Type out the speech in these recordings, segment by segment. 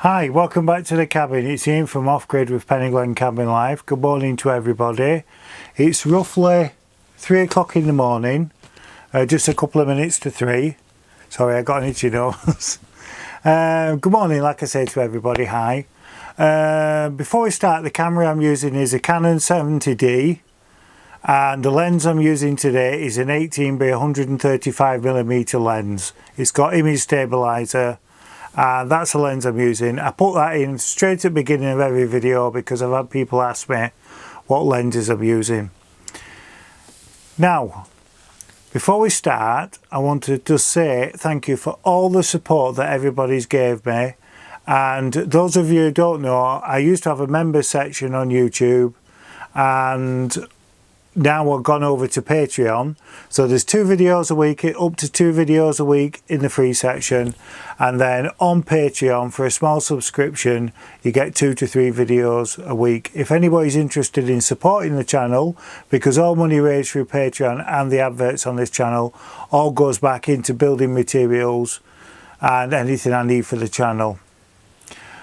Hi, welcome back to the cabin. It's Ian from Off Grid with Penny Glen Cabin Life. Good morning to everybody. It's roughly 3 o'clock in the morning, just a couple of minutes to 3. Sorry, I got an itchy nose. Good morning, like I say to everybody, hi. Before we start, the camera I'm using is a Canon 70D, and the lens I'm using today is an 18 by 135mm lens. It's got image stabilizer. That's the lens I'm using. I put that in straight at the beginning of every video because I've had people ask me what lenses I'm using. Now, before we start, I want to just say thank you for all the support that everybody's gave me. And those of you who don't know, I used to have a member section on YouTube, and now I've gone over to Patreon. So there's 2 videos a week, up to 2 videos a week in the free section, and then on Patreon for a small subscription you get 2 to 3 videos a week. If anybody's interested in supporting the channel, because all money raised through Patreon and the adverts on this channel all goes back into building materials and anything I need for the channel.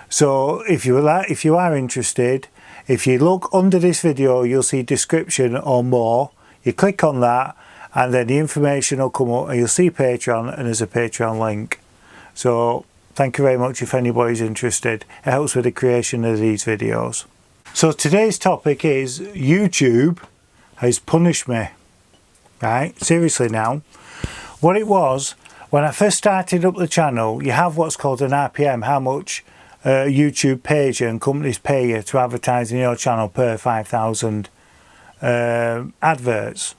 So if you are interested, if you look under this video, you'll see description or more. You click on that and then the information will come up and you'll see Patreon, and there's a Patreon link. So thank you very much if anybody's interested. It helps with the creation of these videos. So today's topic is YouTube has punished me. Right? Seriously now. What it was, when I first started up the channel, you have what's called an RPM, how much YouTube pays you and companies pay you to advertise in your channel per 5,000 adverts.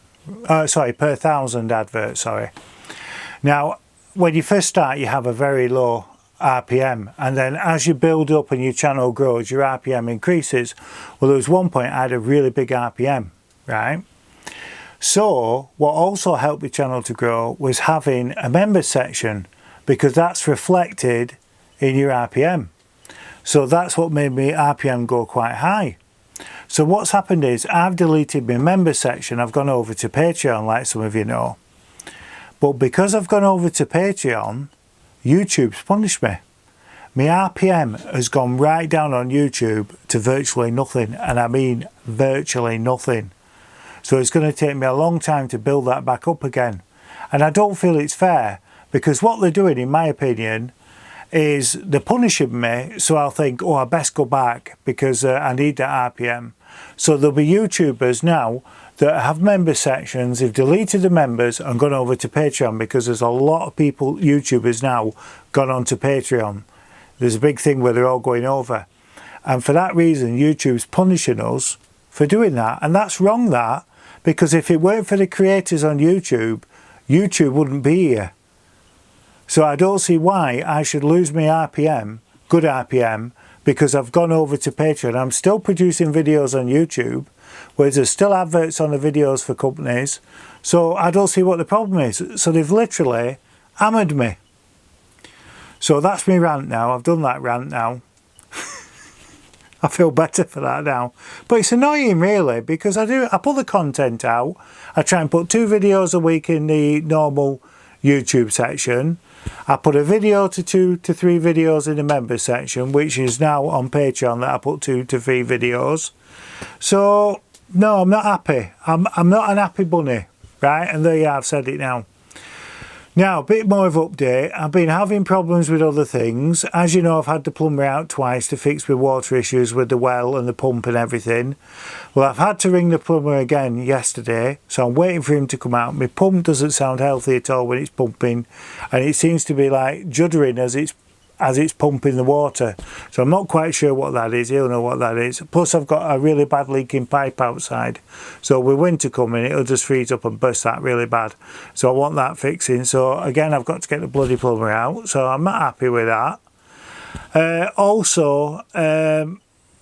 Sorry, per 1,000 adverts, sorry. Now, when you first start, you have a very low RPM, and then as you build up and your channel grows, your RPM increases. Well, there was one point I had a really big RPM, right? So, what also helped the channel to grow was having a member section, because that's reflected in your RPM. So that's what made my RPM go quite high. So what's happened is I've deleted my member section. I've gone over to Patreon, like some of you know. But because I've gone over to Patreon, YouTube's punished me. My RPM has gone right down on YouTube to virtually nothing. And I mean virtually nothing. So it's going to take me a long time to build that back up again. And I don't feel it's fair, because what they're doing, in my opinion, is they're punishing me, so I'll think, oh, I best go back because I need that RPM. So there'll be YouTubers now that have member sections, they've deleted the members and gone over to Patreon, because there's a lot of people, YouTubers now, gone on to Patreon. There's a big thing where they're all going over. And for that reason, YouTube's punishing us for doing that. And that's wrong, that, because if it weren't for the creators on YouTube, YouTube wouldn't be here. So I don't see why I should lose my RPM, good RPM, because I've gone over to Patreon. I'm still producing videos on YouTube, where there's still adverts on the videos for companies. So I don't see what the problem is. So they've literally hammered me. So that's my rant now. I've done that rant now. I feel better for that now. But it's annoying really, because I put the content out. I try and put 2 videos a week in the normal YouTube section. I put a video to 2 to 3 videos in the members section, which is now on Patreon that I put 2 to 3 videos. So no, I'm not happy. I'm not an happy bunny, right? And there you are, I've said it now. Now, a bit more of an update. I've been having problems with other things. As you know, I've had the plumber out twice to fix my water issues with the well and the pump and everything. Well, I've had to ring the plumber again yesterday, so I'm waiting for him to come out. My pump doesn't sound healthy at all when it's pumping, and it seems to be like juddering as it's pumping the water. So I'm not quite sure what that is. He'll know what that is. Plus I've got a really bad leaking pipe outside. So with winter coming, it'll just freeze up and burst that really bad. So I want that fixing. So again, I've got to get the bloody plumber out. So I'm not happy with that. Also,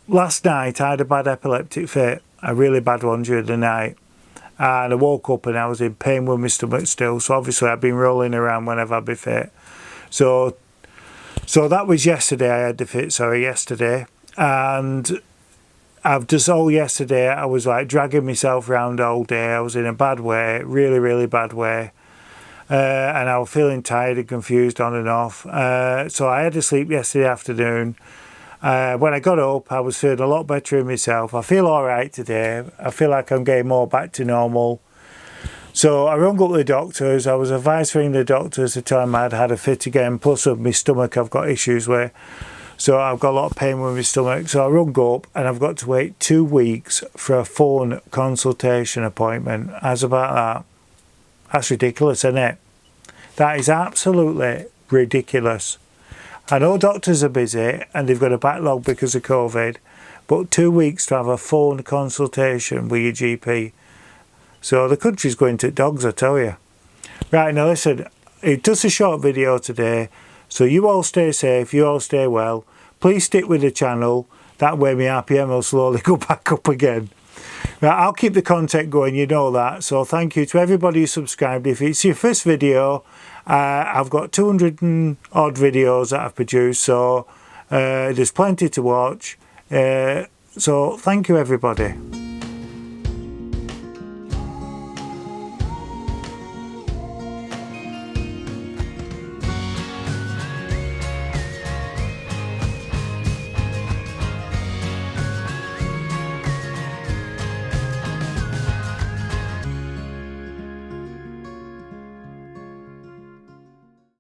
last night I had a bad epileptic fit. A really bad one during the night. And I woke up and I was in pain with my stomach still. So obviously I've been rolling around when I've had my fit. So that was yesterday. I had the fit, sorry, yesterday. And I've just all yesterday, I was like dragging myself around all day. I was in a bad way, really, really bad way. and I was feeling tired and confused on and off. So I had to sleep yesterday afternoon. When I got up, I was feeling a lot better in myself. I feel alright today. I feel like I'm getting more back to normal. So I rung up the doctors. I was advised to ring the doctors to tell them I'd had a fit again. Plus with my stomach I've got issues with. So I've got a lot of pain with my stomach. So I rung up and I've got to wait 2 weeks for a phone consultation appointment. How's about that? That's ridiculous, isn't it? That is absolutely ridiculous. I know doctors are busy and they've got a backlog because of COVID, but 2 weeks to have a phone consultation with your GP. So the country's going to dogs, I tell you. Right, now listen, it's just a short video today, so you all stay safe, you all stay well. Please stick with the channel, that way my RPM will slowly go back up again. Right, I'll keep the content going, you know that. So thank you to everybody who subscribed. If it's your first video, I've got 200 and odd videos that I've produced, so there's plenty to watch. So thank you everybody.